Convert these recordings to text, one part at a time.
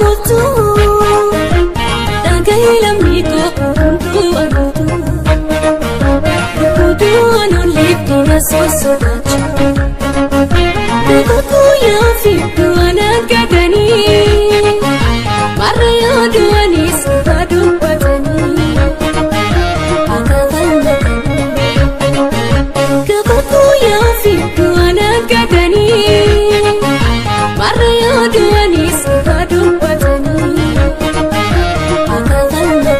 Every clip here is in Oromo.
motu dagailam niko kuntu anutu kudu anolip nasoso dachu kuku ya fitu anagagani maraya duani sabadu patani agavanda kuku ya fitu anagagani maraya duani sabadu patani agavanda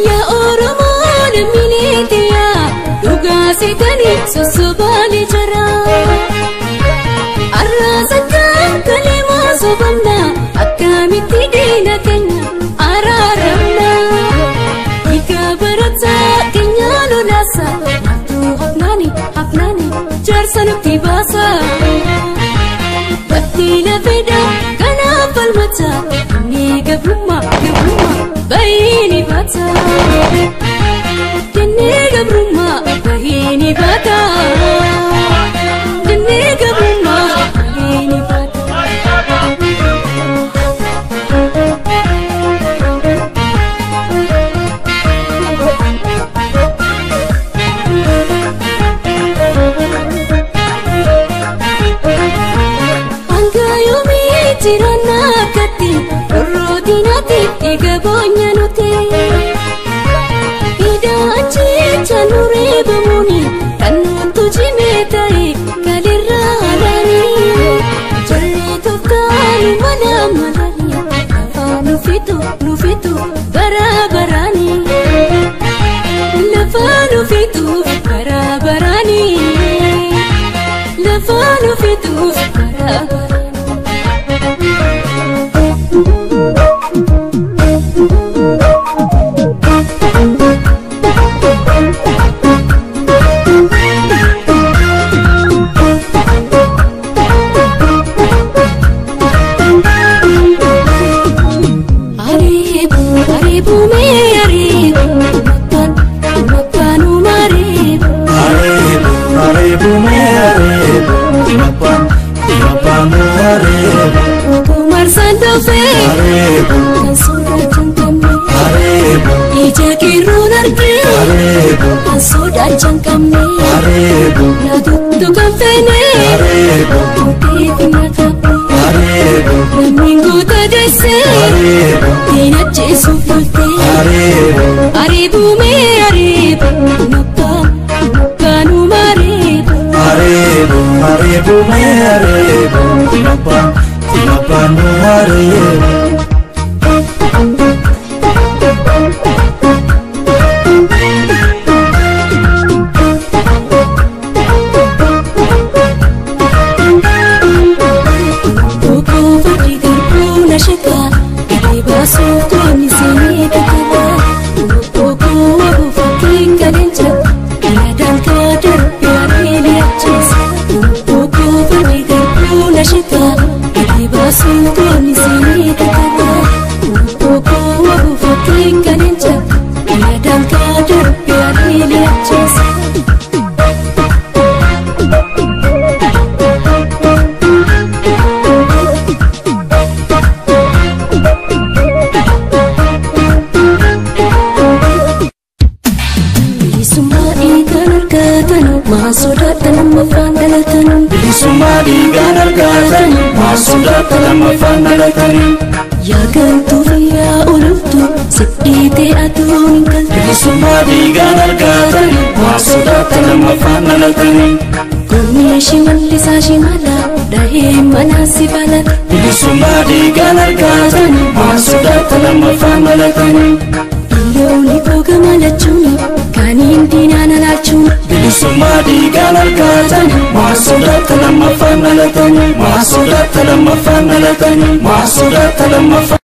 ya oraman militia duga setani susubali jara arrazakan kalima subanda akamiti dina kenya araramna ikabarata kenya lulasa tu hafnani jarsan tibasa batila beda kana falmata ni gabruma bayini bata kene gabruma bayini bata kene gabruma bayini bata angayumi tirana kati rodinati igabonya nuti idachi chanure bamuni kanuntu jimetai kalirra alani jalli tukani mana malani nufitu barabarani lafa nufitu barabarani lafa nufitu barabarani Kumar sandofe kasuda jangkame ija kirun arke kasuda jangkame naduttu kampene uti pinakape minggu tadese tina jesu fulte aribu me aribu napa numaribu aribu me aribu napa numaribu ya gantu ya uluftu sedite atun kal sumadi ganar gatan masuda tanam fanalakani kuni shimali sashimala dahi manasibala sumadi ganar gatan masuda tanam fanalakani Leoni kogamala chuni kanin dinana la chuni sumadi ganar gatan masuda tanam fanalakani masuda tanam fanalakani masuda tanam